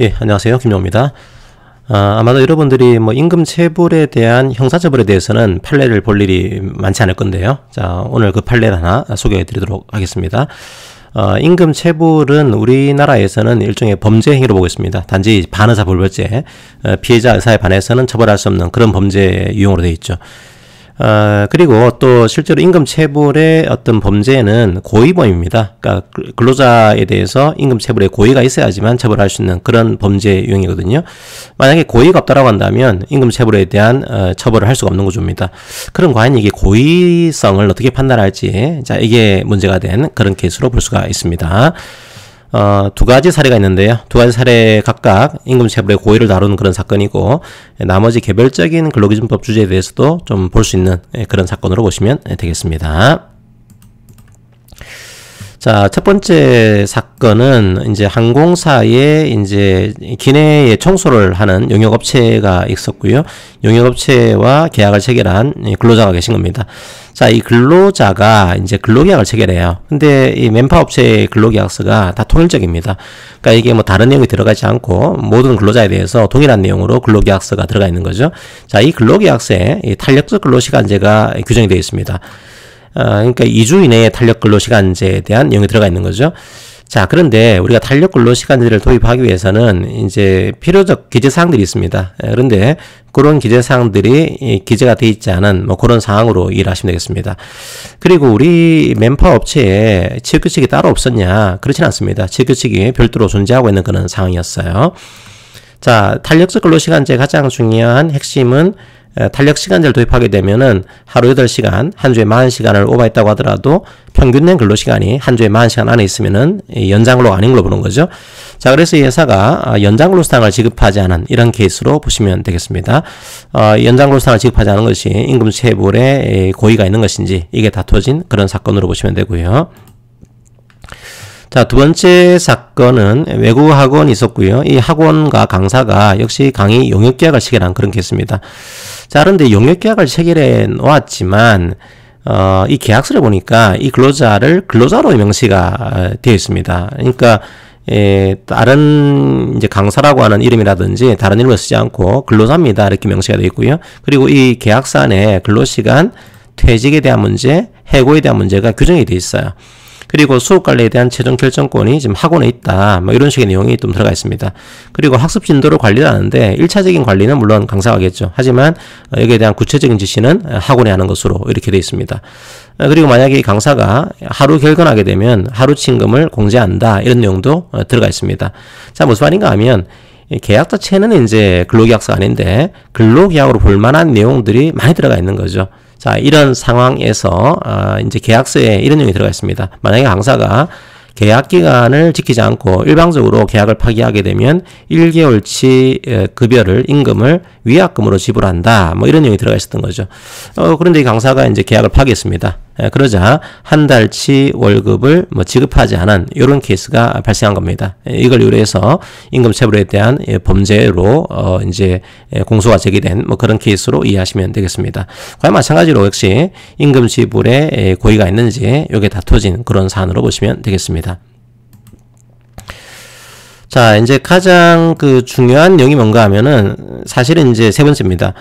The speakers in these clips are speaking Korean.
예, 안녕하세요. 김용호입니다. 아마도 여러분들이 뭐 임금 체불에 대한 형사처벌에 대해서는 판례를 볼 일이 많지 않을 건데요. 자, 오늘 그 판례를 하나 소개해 드리도록 하겠습니다. 임금 체불은 우리나라에서는 일종의 범죄 행위로 보고 있습니다. 단지 반의사 불벌죄, 피해자 의사에 반해서는 처벌할 수 없는 그런 범죄 유형으로 되어 있죠. 그리고 또 실제로 임금 체불의 어떤 범죄는 고의범입니다. 그러니까 근로자에 대해서 임금 체불에 고의가 있어야지만 처벌할 수 있는 그런 범죄 유형이거든요. 만약에 고의가 없다라고 한다면 임금 체불에 대한 처벌을 할 수가 없는 구조입니다. 그럼 과연 이게 고의성을 어떻게 판단할지, 자, 이게 문제가 된 그런 케이스로 볼 수가 있습니다. 두 가지 사례가 있는데요. 두 가지 사례 각각 임금 체불의 고의를 다루는 그런 사건이고, 나머지 개별적인 근로기준법 주제에 대해서도 좀 볼 수 있는 그런 사건으로 보시면 되겠습니다. 자, 첫 번째 사건은 이제 항공사에 이제 기내에 청소를 하는 용역업체가 있었고요. 용역업체와 계약을 체결한 근로자가 계신 겁니다. 자, 이 근로자가 이제 근로계약을 체결해요. 근데 이 맨파업체의 근로계약서가 다 통일적입니다. 그러니까 이게 뭐 다른 내용이 들어가지 않고 모든 근로자에 대해서 동일한 내용으로 근로계약서가 들어가 있는 거죠. 자, 이 근로계약서에 이 탄력적 근로시간제가 규정이 되어 있습니다. 그러니까 2주 이내에 탄력 근로시간제에 대한 내용이 들어가 있는 거죠. 자, 그런데 우리가 탄력 근로시간제를 도입하기 위해서는 이제 필요적 기재사항들이 있습니다. 그런데 그런 기재사항들이 기재가 되어 있지 않은 뭐 그런 상황으로 이해하시면 되겠습니다. 그리고 우리 맨파워 업체에 취업규칙이 따로 없었냐? 그렇진 않습니다. 취업규칙이 별도로 존재하고 있는 그런 상황이었어요. 자, 탄력적 근로시간제의 가장 중요한 핵심은 탄력시간제를 도입하게 되면은 하루 8시간, 한 주에 40시간을 오버했다고 하더라도 평균 낸 근로시간이 한 주에 40시간 안에 있으면은 연장근로가 아닌 걸로 보는 거죠. 자, 그래서 이 회사가 연장근로수당을 지급하지 않은 이런 케이스로 보시면 되겠습니다. 연장근로수당을 지급하지 않은 것이 임금 체불에 고의가 있는 것인지 이게 다퉈진 그런 사건으로 보시면 되고요. 자, 두 번째 사건은 외국어 학원이 있었고요. 이 학원과 강사가 역시 강의 용역계약을 체결한 그런 케이스입니다. 자, 그런데 용역계약을 체결해 놓았지만 이 계약서를 보니까 이 근로자를 근로자로 명시가 되어 있습니다. 그러니까 다른 이제 강사라고 하는 이름이라든지 다른 이름을 쓰지 않고 근로자입니다 이렇게 명시가 되어 있고요. 그리고 이 계약서 안에 근로시간, 퇴직에 대한 문제, 해고에 대한 문제가 규정이 되어 있어요. 그리고 수업관리에 대한 최종 결정권이 지금 학원에 있다. 뭐 이런 식의 내용이 좀 들어가 있습니다. 그리고 학습 진도를 관리를 하는데 1차적인 관리는 물론 강사가 하겠죠. 하지만 여기에 대한 구체적인 지시는 학원이 하는 것으로 이렇게 되어 있습니다. 그리고 만약에 이 강사가 하루 결근하게 되면 하루 침금을 공제한다. 이런 내용도 들어가 있습니다. 자, 무슨 말인가 하면 계약 자체는 이제 근로계약서가 아닌데 근로계약으로 볼 만한 내용들이 많이 들어가 있는 거죠. 자, 이런 상황에서 이제 계약서에 이런 내용이 들어가 있습니다. 만약에 강사가 계약 기간을 지키지 않고 일방적으로 계약을 파기하게 되면 1개월치 급여를 임금을 위약금으로 지불한다. 뭐 이런 내용이 들어가 있었던 거죠. 그런데 이 강사가 이제 계약을 파기했습니다. 그러자 한 달치 월급을 뭐 지급하지 않은 이런 케이스가 발생한 겁니다. 이걸 의뢰해서 임금 체불에 대한 범죄로 이제 공소가 제기된 뭐 그런 케이스로 이해하시면 되겠습니다. 과연 마찬가지로 역시 임금 지불에 고의가 있는지 이게 다퉈진 그런 사안으로 보시면 되겠습니다. 자, 이제 가장 그 중요한 내용이 뭔가 하면은 사실은 이제 세 번째입니다.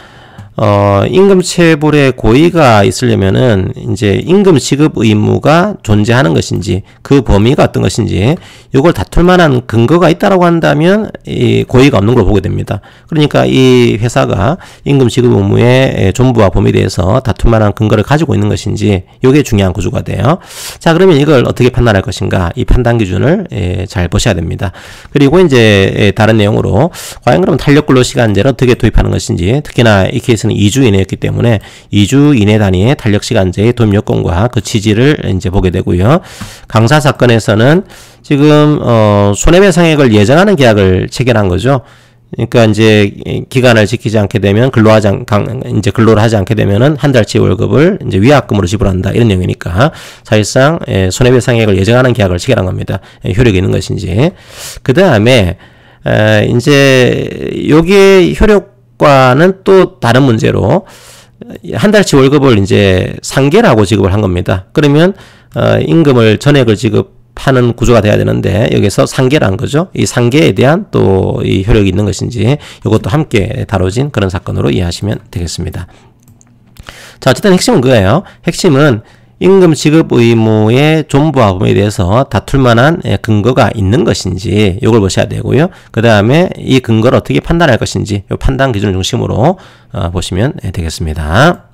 임금 체불의 고의가 있으려면은 이제 임금 지급 의무가 존재하는 것인지 그 범위가 어떤 것인지 이걸 다툴 만한 근거가 있다라고 한다면 이 고의가 없는 걸 보게 됩니다. 그러니까 이 회사가 임금 지급 의무의 존부와 범위에 대해서 다툴 만한 근거를 가지고 있는 것인지 이게 중요한 구조가 돼요. 자, 그러면 이걸 어떻게 판단할 것인가? 이 판단 기준을 잘 보셔야 됩니다. 그리고 이제 다른 내용으로 과연 그럼 탄력 근로시간제를 어떻게 도입하는 것인지, 특히나 이 케이스는 2주 이내였기 때문에 2주 이내 단위의 탄력시간제의 도입 요건과 그 취지를 이제 보게 되고요. 강사 사건에서는 지금 손해배상액을 예정하는 계약을 체결한 거죠. 그러니까 이제 기간을 지키지 않게 되면 이제 근로를 하지 않게 되면은 한 달치 월급을 이제 위약금으로 지불한다 이런 내용이니까 사실상 손해배상액을 예정하는 계약을 체결한 겁니다. 효력이 있는 것인지. 그 다음에 이제 여기에 효력과는 또 다른 문제로 한 달치 월급을 이제 상계라고 지급을 한 겁니다. 그러면 임금을 전액을 지급 파는 구조가 돼야 되는데 여기서 상계라는 거죠. 이 상계에 대한 또 이 효력이 있는 것인지 이것도 함께 다뤄진 그런 사건으로 이해하시면 되겠습니다. 자, 어쨌든 핵심은 그거예요. 핵심은 임금 지급 의무의 존부와 범위에 대해서 다툴 만한 근거가 있는 것인지 이걸 보셔야 되고요. 그 다음에 이 근거를 어떻게 판단할 것인지 이 판단 기준을 중심으로 보시면 되겠습니다.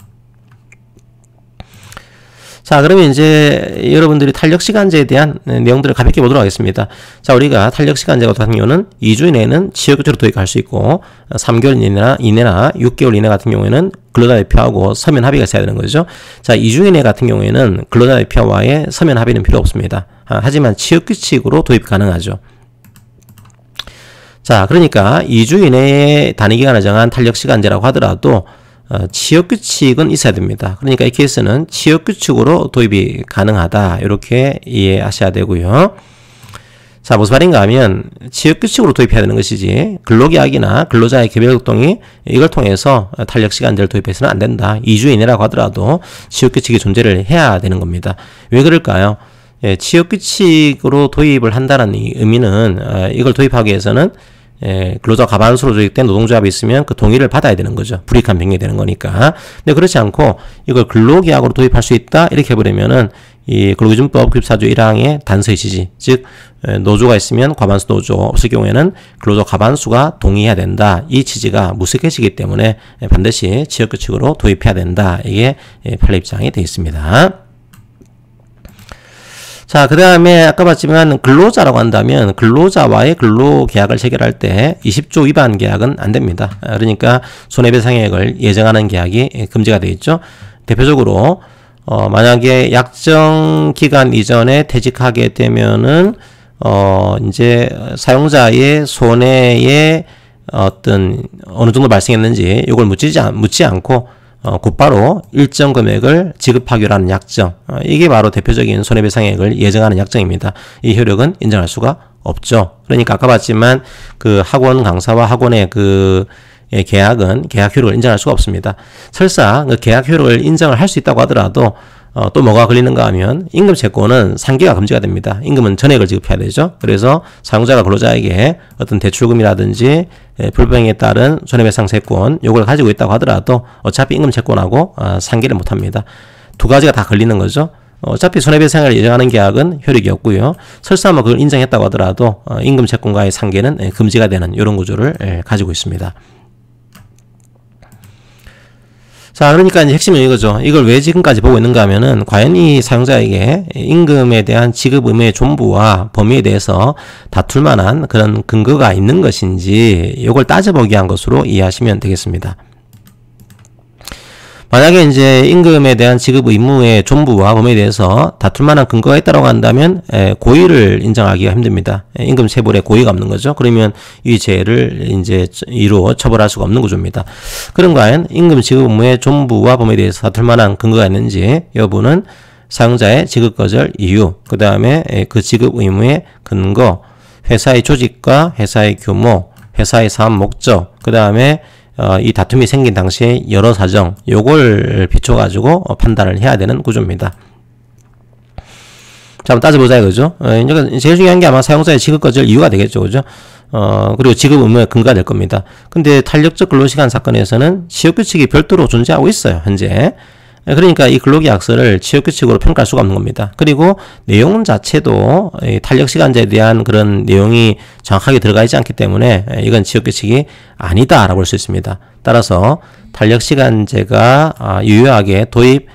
자, 그러면 이제 여러분들이 탄력시간제에 대한 내용들을 가볍게 보도록 하겠습니다. 자, 우리가 탄력시간제 같은 경우는 2주 이내는 취업규칙으로 도입할 수 있고 3개월 이내나 6개월 이내 같은 경우에는 근로자 대표하고 서면 합의가 있어야 되는 거죠. 자, 2주 이내 같은 경우에는 근로자 대표와의 서면 합의는 필요 없습니다. 하지만 취업규칙으로 도입 가능하죠. 자, 그러니까 2주 이내에 단위기간을 정한 탄력시간제라고 하더라도 취업규칙은 있어야 됩니다. 그러니까 이 케이스는 취업규칙으로 도입이 가능하다 이렇게 이해하셔야 되고요. 자, 무슨 말인가 하면 취업규칙으로 도입해야 되는 것이지 근로계약이나 근로자의 개별활동이 이걸 통해서 탄력시간제를 도입해서는 안 된다. 2주 이내라고 하더라도 취업규칙이 존재를 해야 되는 겁니다. 왜 그럴까요? 취업규칙으로 도입을 한다는 이 의미는 이걸 도입하기 위해서는 근로자 과반수로 조직된 노동조합이 있으면 그 동의를 받아야 되는 거죠. 불이익한 병행이 되는 거니까. 근데 그렇지 않고 이걸 근로계약으로 도입할 수 있다 이렇게 해버리면은 이 근로기준법 94조 1항의 단서의 지지, 즉 노조가 있으면 과반수 노조, 없을 경우에는 근로자 과반수가 동의해야 된다. 이 취지가 무색해지기 때문에 반드시 취업규칙으로 도입해야 된다. 이게 판례 입장이 되어 있습니다. 자, 그 다음에 아까 봤지만 근로자라고 한다면 근로자와의 근로계약을 체결할 때 20조 위반 계약은 안 됩니다. 그러니까 손해배상액을 예정하는 계약이 금지가 되어 있죠. 대표적으로 만약에 약정 기간 이전에 퇴직하게 되면은 이제 사용자의 손해에 어떤 어느 정도 발생했는지 이걸 묻지 않고 곧바로 일정 금액을 지급하기로 하는 약정, 이게 바로 대표적인 손해배상액을 예정하는 약정입니다. 이 효력은 인정할 수가 없죠. 그러니까 아까 봤지만 그 학원 강사와 학원의 그 계약은 계약 효력을 인정할 수가 없습니다. 설사 그 계약 효력을 인정을 할 수 있다고 하더라도 또 뭐가 걸리는가 하면 임금 채권은 상계가 금지가 됩니다. 임금은 전액을 지급해야 되죠. 그래서 사용자가 근로자에게 어떤 대출금이라든지 불법행위에 따른 손해배상 채권 요걸 가지고 있다고 하더라도 어차피 임금 채권하고 상계를 못합니다. 두 가지가 다 걸리는 거죠. 어차피 손해배상을 예정하는 계약은 효력이 없고요. 설사 뭐 그걸 인정했다고 하더라도 임금 채권과의 상계는 금지가 되는 이런 구조를 가지고 있습니다. 자, 그러니까 이제 핵심은 이거죠. 이걸 왜 지금까지 보고 있는가 하면은 과연 이 사용자에게 임금에 대한 지급 의무의 존부와 범위에 대해서 다툴 만한 그런 근거가 있는 것인지 이걸 따져보기 위한 것으로 이해하시면 되겠습니다. 만약에 이제 임금에 대한 지급 의무의 존부와 범위에 대해서 다툴 만한 근거가 있다고 한다면 고의를 인정하기가 힘듭니다. 임금 체불에 고의가 없는 거죠. 그러면 이 죄를 이제 이로 처벌할 수가 없는 구조입니다. 그럼 과연 임금 지급 의무의 존부와 범위에 대해서 다툴 만한 근거가 있는지 여부는 사용자의 지급 거절 이유, 그 다음에 그 지급 의무의 근거, 회사의 조직과 회사의 규모, 회사의 사업 목적, 그 다음에 이 다툼이 생긴 당시에 여러 사정, 요걸 비춰가지고 판단을 해야 되는 구조입니다. 자, 한번 따져보자 이거죠. 제일 중요한 게 아마 사용자의 지급 거절 이유가 되겠죠. 그죠? 그리고 지급 의무의 근거가 될 겁니다. 근데 탄력적 근로시간 사건에서는 취업규칙이 별도로 존재하고 있어요, 현재. 그러니까 이 근로계약서를 취업규칙으로 평가할 수가 없는 겁니다. 그리고 내용 자체도 탄력시간제에 대한 그런 내용이 정확하게 들어가 있지 않기 때문에 이건 취업규칙이 아니다라고 볼 수 있습니다. 따라서 탄력시간제가 유효하게 도입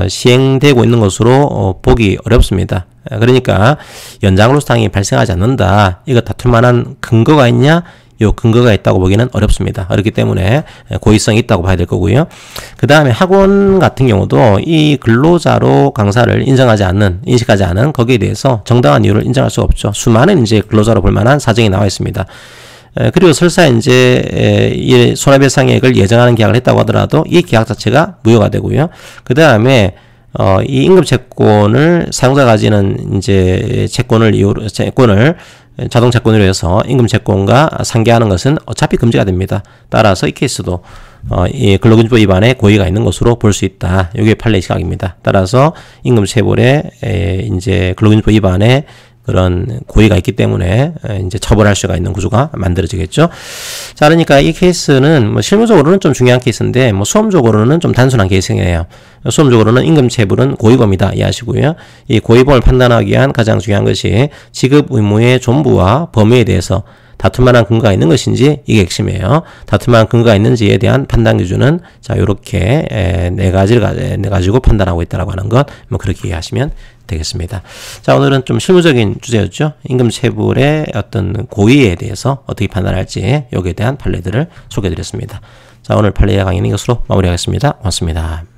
시행되고 있는 것으로 보기 어렵습니다. 그러니까 연장으로 사항이 발생하지 않는다. 이거 다툴 만한 근거가 있냐? 요 근거가 있다고 보기는 어렵습니다. 그렇기 때문에 고의성이 있다고 봐야 될 거고요. 그 다음에 학원 같은 경우도 이 근로자로 강사를 인식하지 않은 거기에 대해서 정당한 이유를 인정할 수가 없죠. 수많은 이제 근로자로 볼 만한 사정이 나와 있습니다. 그리고 설사 이제 이 손해배상액을 예정하는 계약을 했다고 하더라도 이 계약 자체가 무효가 되고요. 그 다음에 이 임금 채권을 사용자가 가지는 이제 채권을 자동 채권으로 해서 임금 채권과 상계하는 것은 어차피 금지가 됩니다. 따라서 이 케이스도 이 근로기준법 위반에 고의가 있는 것으로 볼 수 있다. 이게 판례 시각입니다. 따라서 임금 체불에 이제 근로기준법 위반에 그런 고의가 있기 때문에 이제 처벌할 수가 있는 구조가 만들어지겠죠. 자, 그러니까 이 케이스는 뭐 실무적으로는 좀 중요한 케이스인데 뭐 수험적으로는 좀 단순한 케이스예요. 수험적으로는 임금 체불은 고의범이다 이해하시고요. 이 고의범을 판단하기 위한 가장 중요한 것이 지급 의무의 존부와 범위에 대해서 다툴만한 근거가 있는 것인지 이게 핵심이에요. 다툴만한 근거가 있는지에 대한 판단 기준은 자 요렇게 네 가지를 가지고 판단하고 있다라고 하는 것 뭐 그렇게 이해하시면 되겠습니다. 자, 오늘은 좀 실무적인 주제였죠. 임금 체불의 어떤 고의에 대해서 어떻게 판단할지 여기에 대한 판례들을 소개해드렸습니다. 자, 오늘 판례 강의는 이것으로 마무리하겠습니다. 고맙습니다.